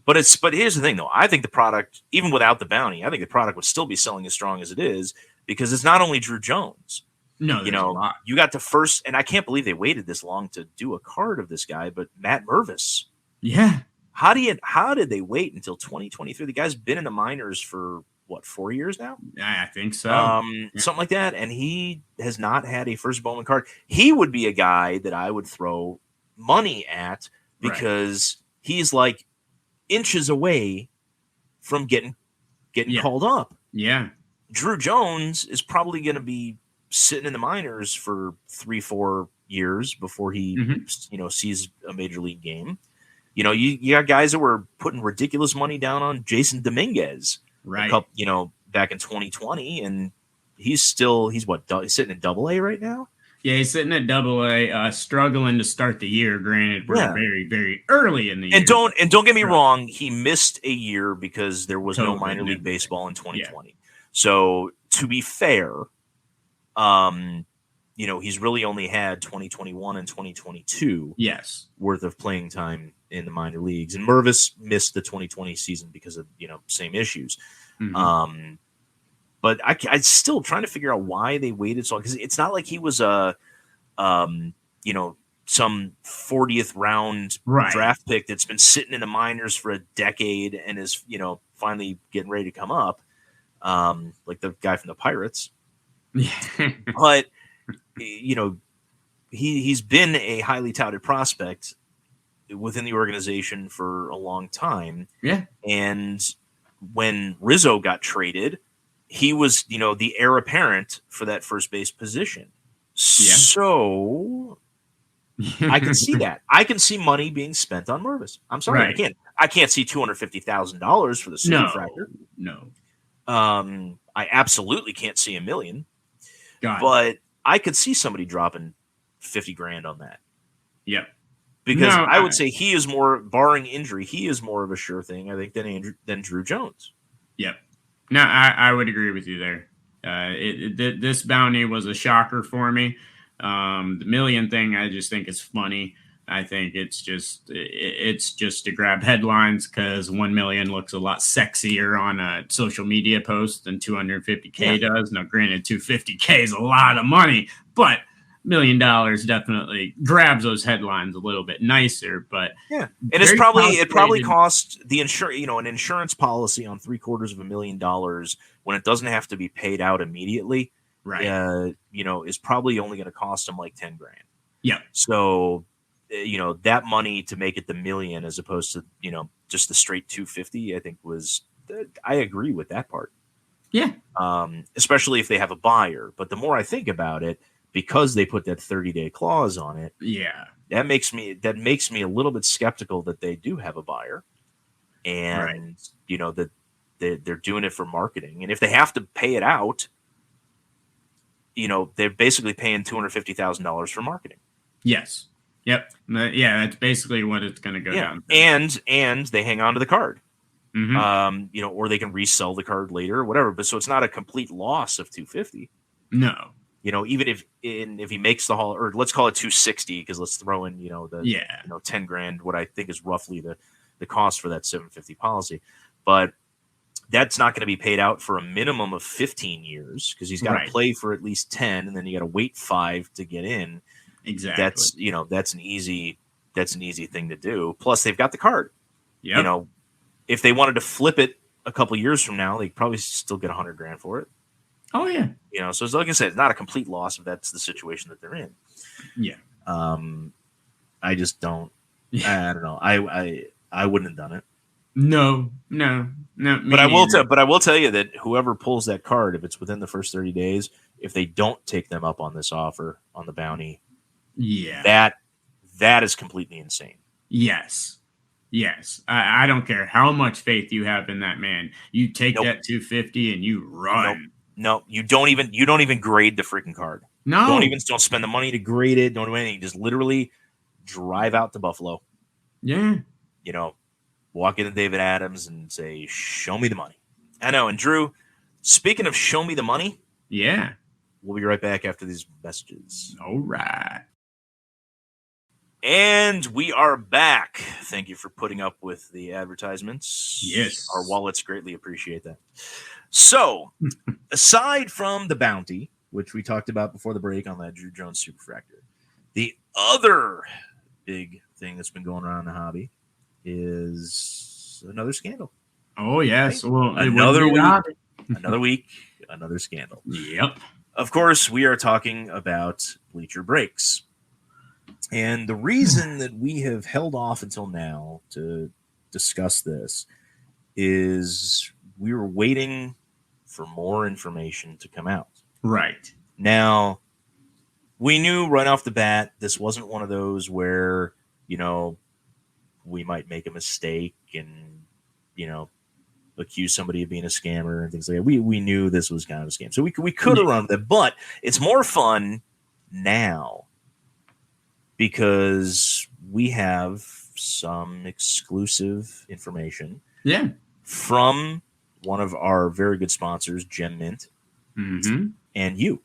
But here's the thing though. I think the product, even without the bounty, I think the product would still be selling as strong as it is, because it's not only Druw Jones. No, you know, you got the first, and I can't believe they waited this long to do a card of this guy, but Matt Mervis. Yeah. How did they wait until 2023? The guy's been in the minors for what, 4 years now? I think so. Something like that. And he has not had a first Bowman card. He would be a guy that I would throw money at, because he's like inches away from getting called up. Yeah. Druw Jones is probably going to be sitting in the minors for 3-4 years before he, you know, sees a major league game. You know, you got guys that were putting ridiculous money down on Jason Dominguez, you know, back in 2020, and he's sitting in Double-A right now. Yeah, he's sitting at Double-A, struggling to start the year. Granted, we're very, very early in the year. And don't get me wrong, he missed a year because there was no minor league baseball in 2020. Yeah. So to be fair, you know, he's really only had 2021 and 2022 worth of playing time in the minor leagues. And Mervis missed the 2020 season because of, you know, same issues. But I'm still trying to figure out why they waited so long, because it's not like he was you know, some 40th round draft pick that's been sitting in the minors for a decade and is, you know, finally getting ready to come up, like the guy from the Pirates. But you know, he's been a highly touted prospect within the organization for a long time. Yeah. And when Rizzo got traded, he was, you know, the heir apparent for that first base position. Yeah. So I can see that. I can see money being spent on Mervis. I'm sorry, I can't see $250,000 for the superfractor. No. I absolutely can't see $1 million. But I could see somebody dropping $50,000 on that. Yeah. Because I would say he is more, barring injury, he is more of a sure thing, I think, than Druw Jones. Yep. No, I would agree with you there. This bounty was a shocker for me. The $1 million thing, I just think is funny. I think it's just to grab headlines, because 1 million looks a lot sexier on a social media post than 250K does. Now, granted, 250K is a lot of money, but $1 million definitely grabs those headlines a little bit nicer. But and it probably cost the an insurance policy on $750,000 when it doesn't have to be paid out immediately. Right. Is probably only going to cost him like 10 grand. Yeah. So, that money to make it the $1 million as opposed to, just the straight 250, I think I agree with that part. Yeah. Especially if they have a buyer. But the more I think about it, because they put that 30-day clause on it, yeah, that makes me a little bit skeptical that they do have a buyer, and that they're doing it for marketing. And if they have to pay it out, they're basically paying $250,000 for marketing. Yes. Yep. Yeah, that's basically what it's going to go down to. And they hang on to the card. Mm-hmm. Or they can resell the card later or whatever. But so it's not a complete loss of $250. No. Even if he makes the haul, or let's call it $260, because let's throw in the 10 grand, what I think is roughly the cost for that $750 policy. But that's not going to be paid out for a minimum of 15 years because he's got to play for at least 10, and then you got to wait 5 to get in. Exactly. That's an easy thing to do. Plus, they've got the card. Yep. If they wanted to flip it a couple years from now, they probably still get 100 grand for it. Oh yeah. So it's, like I said, it's not a complete loss if that's the situation that they're in. Yeah. I just don't. I don't know. I wouldn't have done it. No. But I will tell you that whoever pulls that card, if it's within the first 30 days, if they don't take them up on this offer on the bounty, that is completely insane. Yes. I don't care how much faith you have in that man. You take that 250 and you run. No, you don't even grade the freaking card. No. Don't spend the money to grade it. Don't do anything. Just literally drive out to Buffalo. Yeah. Walk into David Adams and say, "Show me the money." I know. And Drew, speaking of show me the money, yeah, we'll be right back after these messages. All right. And we are back. Thank you for putting up with the advertisements. Yes. Our wallets greatly appreciate that. So, aside from the bounty, which we talked about before the break on that Druw Jones Superfractor, the other big thing that's been going around in the hobby is another scandal. Oh, yes. Right? Well, another week, another scandal. Yep. Of course, we are talking about bleacher breaks. And the reason that we have held off until now to discuss this is we were waiting for more information to come out. Right. Now, we knew right off the bat this wasn't one of those where, we might make a mistake and, accuse somebody of being a scammer and things like that. We knew this was kind of a scam. So we could have run with it, but it's more fun now because we have some exclusive information from one of our very good sponsors, Gem Mint, and you,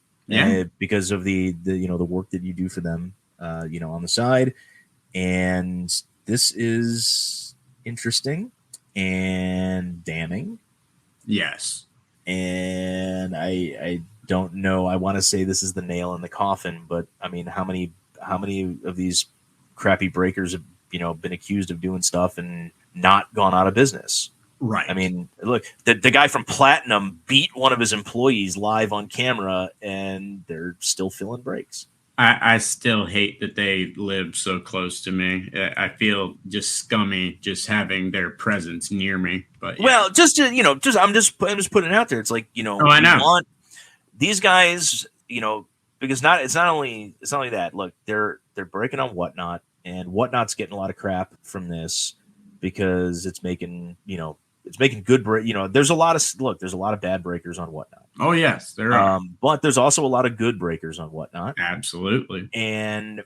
because of the work that you do for them, on the side. And this is interesting and damning. Yes. And I don't know. I want to say this is the nail in the coffin, but I mean, how many of these crappy breakers have, been accused of doing stuff and not gone out of business? Right. I mean, look, the guy from Platinum beat one of his employees live on camera and they're still filling breaks. I still hate that they live so close to me. I feel just scummy just having their presence near me. But well, I'm just putting it out there. It's like, I know. Want these guys, because it's not only that. Look, they're breaking on Whatnot, and Whatnot's getting a lot of crap from this because it's making good break. There's a lot of bad breakers on Whatnot. Oh yes, there are. But there's also a lot of good breakers on Whatnot. Absolutely. And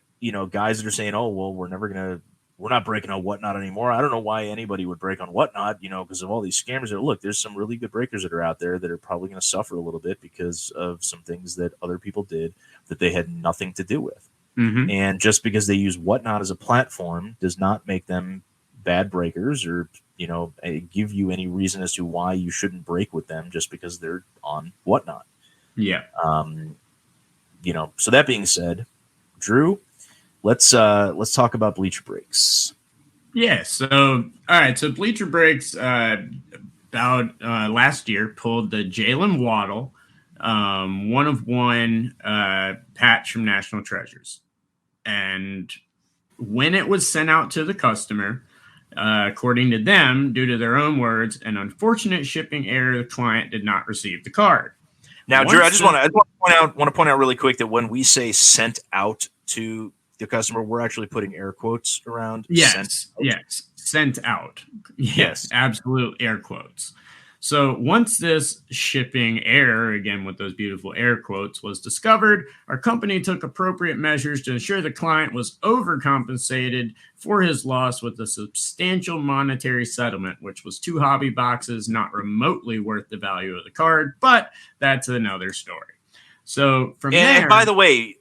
guys that are saying, "Oh well, we're not breaking on Whatnot anymore." I don't know why anybody would break on Whatnot, because of all these scammers. Look, there's some really good breakers that are out there that are probably going to suffer a little bit because of some things that other people did that they had nothing to do with. Mm-hmm. And just because they use Whatnot as a platform does not make them bad breakers or give you any reason as to why you shouldn't break with them just because they're on Whatnot. Yeah. So that being said, Drew, let's talk about bleacher breaks. Yeah. So, all right. So bleacher breaks about last year pulled the Jalen Waddle one of one patch from National Treasures. And when it was sent out to the customer, according to them, due to their own words, an unfortunate shipping error, the client did not receive the card. Now, Drew, I just want to point out really quick that when we say sent out to the customer, we're actually putting air quotes around. Yes, sent out. Yes, absolute air quotes. So once this shipping error, again with those beautiful air quotes, was discovered, our company took appropriate measures to ensure the client was overcompensated for his loss with a substantial monetary settlement, which was 2 hobby boxes, not remotely worth the value of the card, but that's another story. So from there... And by the way,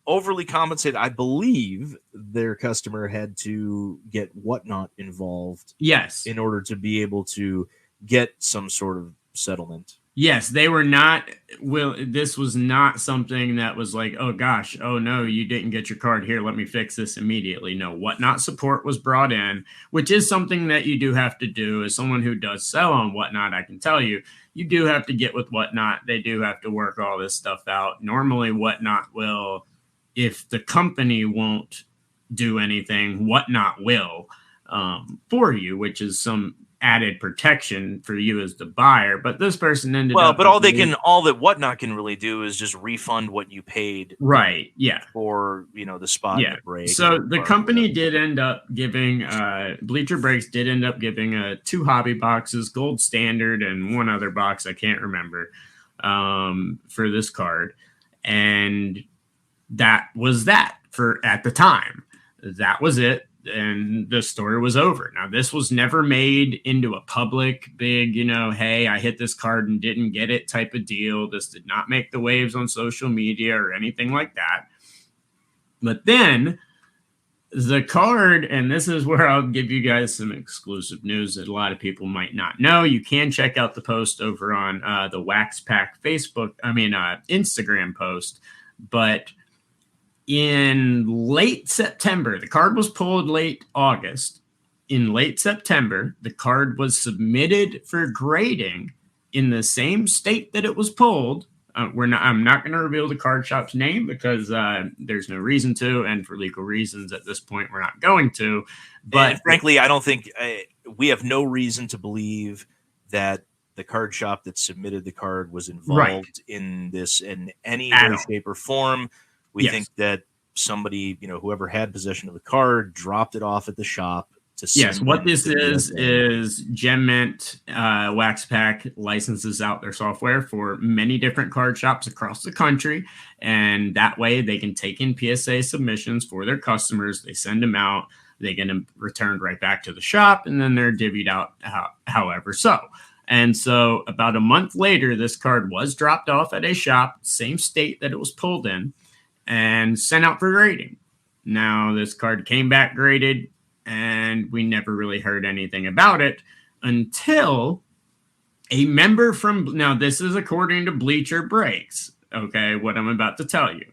overly compensated, I believe their customer had to get Whatnot involved. Yes. In order to be able to get some sort of settlement. Yes, they were not. Well, this was not something that was like, oh gosh, oh no, you didn't get your card here. Let me fix this immediately. No, Whatnot support was brought in, which is something that you do have to do. As someone who does sell on Whatnot, I can tell you, you do have to get with Whatnot. They do have to work all this stuff out. Normally, Whatnot will, if the company won't do anything, Whatnot will for you, which is some added protection for you as the buyer. But this person ended up... Well, but all that Whatnot can really do is just refund what you paid. Right, yeah. For, the spot and the break. So the company did end up giving, Bleacher Breaks did end up giving 2 hobby boxes, gold standard, and one other box I can't remember, for this card. And that was that for at the time. That was it. And the story was over. Now, this was never made into a public big, hey, I hit this card and didn't get it type of deal. This did not make the waves on social media or anything like that. But then the card, and this is where I'll give you guys some exclusive news that a lot of people might not know. You can check out the post over on the Wax Pack Instagram post. But in late September, the card was pulled late August. In late September, the card was submitted for grading in the same state that it was pulled. I'm not going to reveal the card shop's name because there's no reason to, and for legal reasons at this point, we're not going to. But and frankly, I don't think we have no reason to believe that the card shop that submitted the card was involved in this in any way, shape, or form. We think that somebody, whoever had possession of the card, dropped it off at the shop to send. Yes, what this is Gem Mint Wax Pack licenses out their software for many different card shops across the country, and that way they can take in PSA submissions for their customers. They send them out, they get them returned right back to the shop, and then they're divvied out however so. And so about a month later, this card was dropped off at a shop, same state that it was pulled in, and sent out for grading. Now, this card came back graded, and we never really heard anything about it until a member from... Now, this is according to Bleacher Breaks, okay, what I'm about to tell you.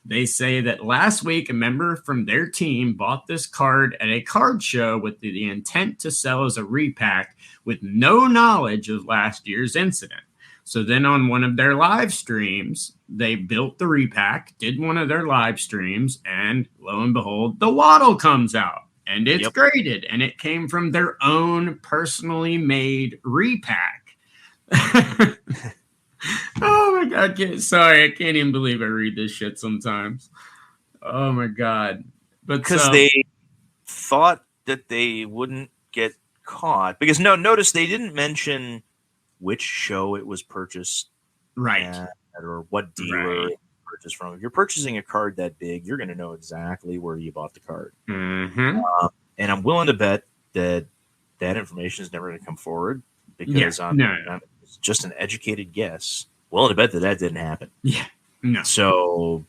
They say that last week, a member from their team bought this card at a card show with the intent to sell as a repack with no knowledge of last year's incident. So then on one of their live streams, they built the repack, did one of their live streams, and lo and behold, the Waddle comes out, and it's graded, and it came from their own personally made repack. Oh my God, I can't even believe I read this shit sometimes. Oh my God. But because they thought that they wouldn't get caught. Because notice they didn't mention which show it was purchased at, or what dealer it purchased from. If you're purchasing a card that big, you're going to know exactly where you bought the card. Mm-hmm. And I'm willing to bet that information is never going to come forward because it's just an educated guess. Willing to bet that didn't happen. Yeah. No. So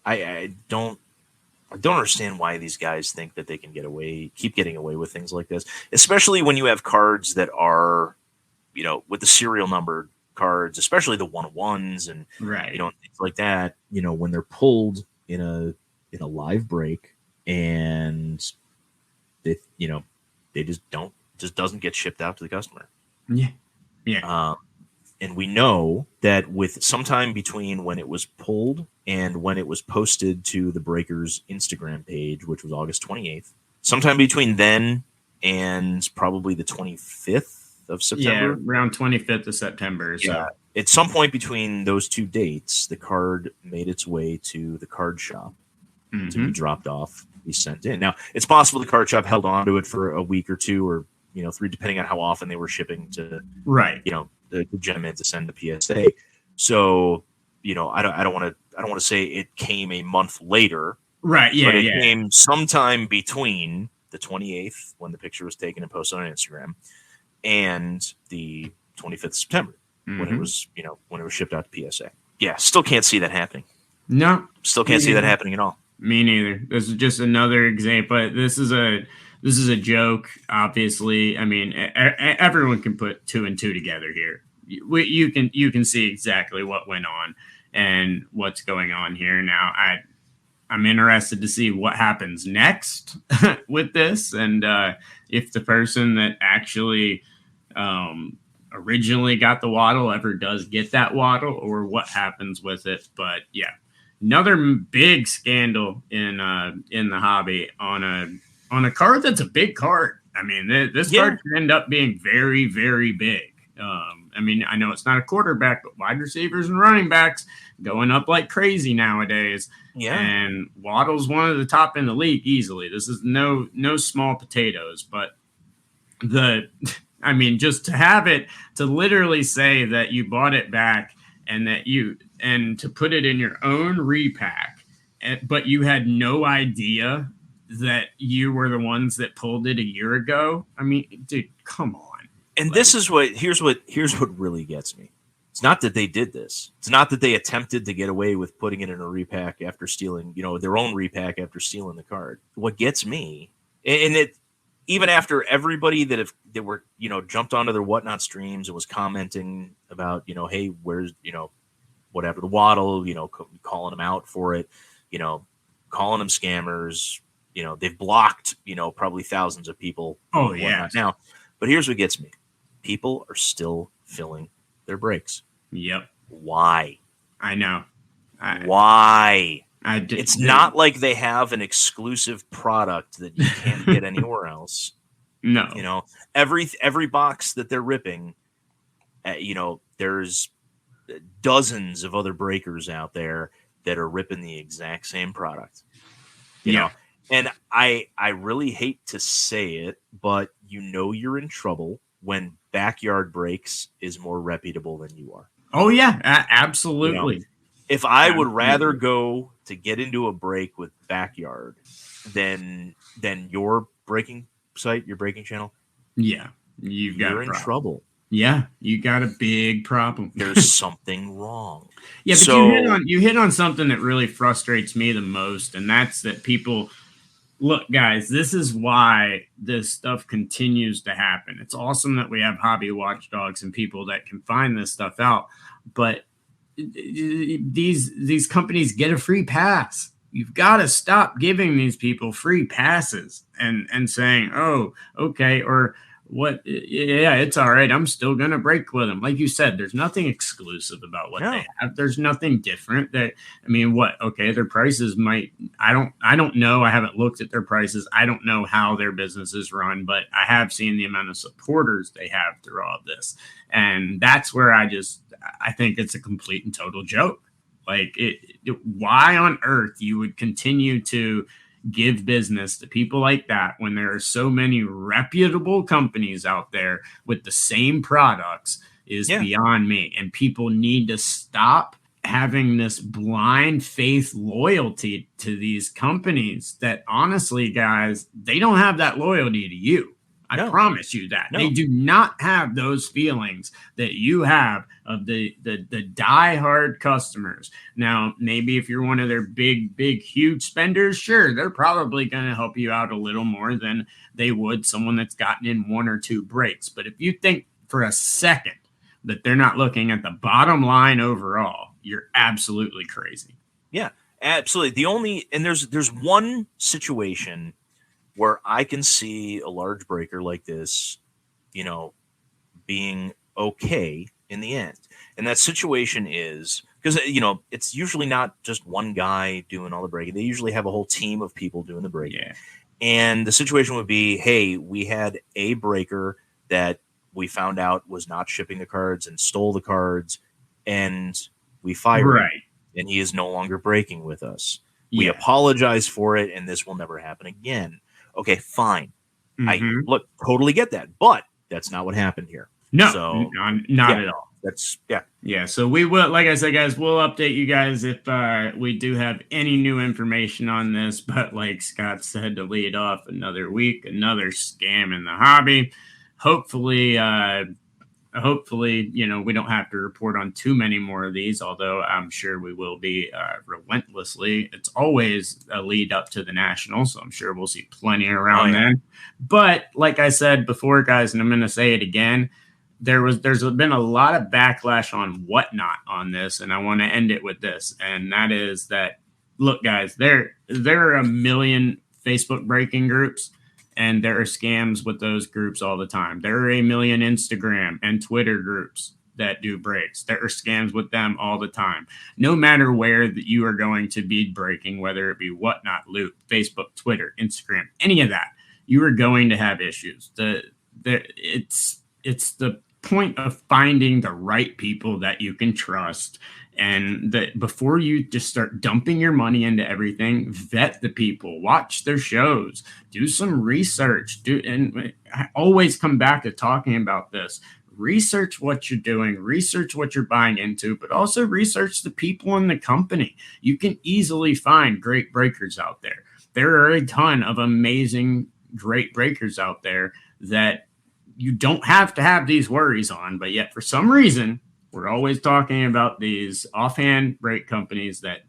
I don't understand why these guys think that they can keep getting away with things like this, especially when you have cards that are, with the serial numbered cards, especially the 1-1s and things like that. When they're pulled in a live break and they just doesn't get shipped out to the customer. Yeah. Yeah. And we know that with sometime between when it was pulled and when it was posted to the Breakers Instagram page, which was August 28th, sometime between then and probably the 25th of September. Yeah, around 25th of September. So. Yeah. At some point between those two dates, the card made its way to the card shop to be dropped off, be sent in. Now, it's possible the card shop held on to it for a week or two or, 3, depending on how often they were shipping to, the gentleman to send the PSA. So, I don't want to say it came a month later. Right. Yeah. But it came sometime between the 28th, when the picture was taken and posted on Instagram, and the 25th of September, when it was, when it was shipped out to PSA. Yeah. Still can't see that happening. No. Still can't see that happening at all. Me neither. This is just another example. This is a joke. Obviously, I mean, everyone can put 2 and 2 together here. You can see exactly what went on and what's going on here. Now, I'm interested to see what happens next with this, and if the person that actually originally got the Waddle ever does get that Waddle, or what happens with it. But yeah. Another big scandal in the hobby on a card that's a big card. I mean, this card can end up being very, very big. I mean, I know it's not a quarterback, but wide receivers and running backs going up like crazy nowadays. Yeah, and Waddle's one of the top in the league easily. This is no small potatoes, but I mean, just to have it to literally say that you bought it back and to put it in your own repack, but you had no idea that you were the ones that pulled it a year ago. I mean, dude, come on. And this is here's what really gets me. It's not that they did this. It's not that they attempted to get away with putting it in a repack after stealing, their own repack after stealing the card. What gets me, and it, even after everybody that were, jumped onto their Whatnot streams and was commenting about, hey, where's, whatever, the Waddle, calling them out for it, calling them scammers, they've blocked, probably thousands of people. Oh, yeah. Now, but here's what gets me. People are still filling their breaks. Yep. Why? I know. Why? It's not like they have an exclusive product that you can't get anywhere else. No. Every box that they're ripping, there's dozens of other breakers out there that are ripping the exact same product. You know, and I really hate to say it, but you're in trouble when Backyard Breaks is more reputable than you are. Oh yeah, absolutely. If I would rather go to get into a break with Backyard than your breaking site, your breaking channel, you're in trouble. Yeah, you got a big problem. There's something wrong. Yeah, but you hit on something that really frustrates me the most, and that's that people look, guys, this is why this stuff continues to happen. It's awesome that we have hobby watchdogs and people that can find this stuff out, but these companies get a free pass. You've got to stop giving these people free passes and saying, oh, okay, or what? Yeah, it's all right. I'm still going to break with them. Like you said, there's nothing exclusive about what they have. There's nothing different what? Okay. Their prices I don't know. I haven't looked at their prices. I don't know how their business is run, but I have seen the amount of supporters they have through all of this. And that's where I think it's a complete and total joke. Like why on earth you would continue to give business to people like that when there are so many reputable companies out there with the same products is beyond me. And people need to stop having this blind faith loyalty to these companies that honestly, guys, they don't have that loyalty to you. I promise you that. They do not have those feelings that you have of the diehard customers. Now, maybe if you're one of their big, huge spenders, sure, they're probably going to help you out a little more than they would someone that's gotten in 1 or 2 breaks. But if you think for a second that they're not looking at the bottom line overall, you're absolutely crazy. Yeah, absolutely. There's one situation where I can see a large breaker like this, being okay in the end. And that situation is because, it's usually not just one guy doing all the breaking. They usually have a whole team of people doing the breaking. Yeah. And the situation would be, hey, we had a breaker that we found out was not shipping the cards and stole the cards, and we fired him, and he is no longer breaking with us. Yeah. We apologize for it, and this will never happen again. Okay, fine. I totally get that, but that's not what happened here. No, so, not at all. That's So we will, like I said, guys, we'll update you guys if we do have any new information on this. But like Scott said, to lead off another week, another scam in the hobby. Hopefully, we don't have to report on too many more of these, although I'm sure we will be relentlessly. It's always a lead up to the Nationals, so I'm sure we'll see plenty around then. But like I said before, guys, and I'm going to say it again, there's been a lot of backlash on whatnot on this, and I want to end it with this, and that is that, look, guys, there are a million Facebook breaking groups, and there are scams with those groups all the time. There are a million Instagram and Twitter groups that do breaks. There are scams with them all the time. No matter where that you are going to be breaking, whether it be whatnot, Loop, Facebook, Twitter, Instagram, any of that, you are going to have issues. It's the point of finding the right people that you can trust, and that before you just start dumping your money into everything, vet the people, watch their shows, do some research, and I always come back to talking about this. Research what you're doing, research what you're buying into, but also research the people in the company. You can easily find great breakers out there. There are a ton of amazing, great breakers out there that you don't have to have these worries on, but yet for some reason, we're always talking about these offhand break companies that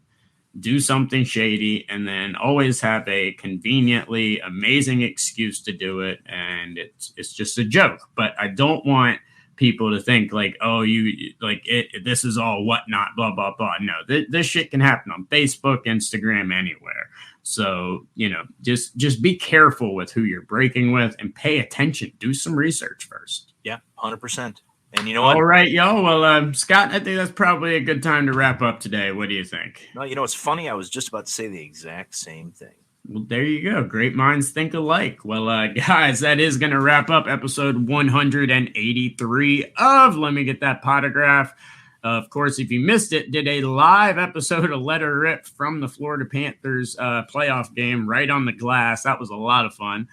do something shady and then always have a conveniently amazing excuse to do it. And it's just a joke. But I don't want people to think like, oh, this is all whatnot, blah, blah, blah. No, this shit can happen on Facebook, Instagram, anywhere. So, just be careful with who you're breaking with and pay attention. Do some research first. Yeah, 100%. And you know what? All right, y'all. Well, Scott, I think that's probably a good time to wrap up today. What do you think? No, it's funny. I was just about to say the exact same thing. Well, there you go. Great minds think alike. Well, guys, that is going to wrap up episode 183 of Let Me Get That Potograph. Of course, if you missed it, did a live episode of Let Her Rip from the Florida Panthers playoff game right on the glass. That was a lot of fun.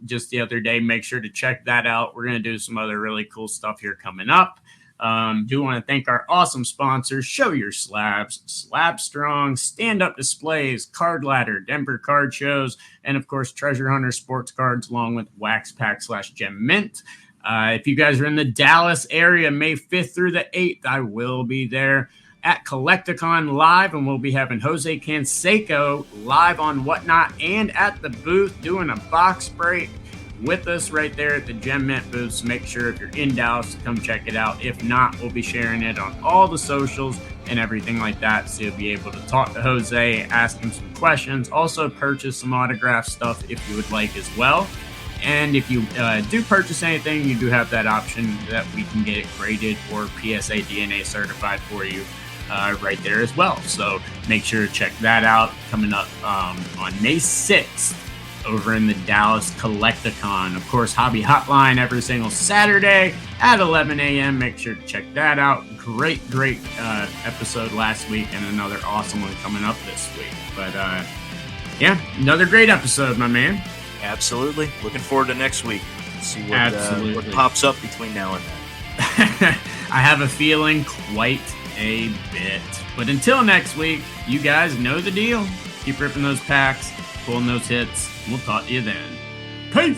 Just the other day, make sure to check that out. We're going to do some other really cool stuff here coming up. Do want to thank our awesome sponsors, Show Your Slabs, Slab Strong, Stand Up Displays, Card Ladder, Denver Card Shows, and of course, Treasure Hunter Sports Cards, along with Wax Pack / Gem Mint. If you guys are in the Dallas area, May 5th through the 8th, I will be there at Collecticon Live, and we'll be having Jose Canseco live on Whatnot and at the booth doing a box break with us right there at the Gem Mint booth. So make sure if you're in Dallas to come check it out. If not, we'll be sharing it on all the socials and everything like that. So you'll be able to talk to Jose, ask him some questions, also purchase some autograph stuff if you would like as well. And if you do purchase anything, you do have that option that we can get it graded or PSA DNA certified for you right there as well. So make sure to check that out coming up on May 6th over in the Dallas Collecticon. Of course, Hobby Hotline every single Saturday at 11 a.m. Make sure to check that out. Great episode last week and another awesome one coming up this week. But another great episode, my man. Absolutely. Looking forward to next week. See what pops up between now and then. I have a feeling quite a bit. But until next week, you guys know the deal. Keep ripping those packs, pulling those hits. We'll talk to you then. Peace.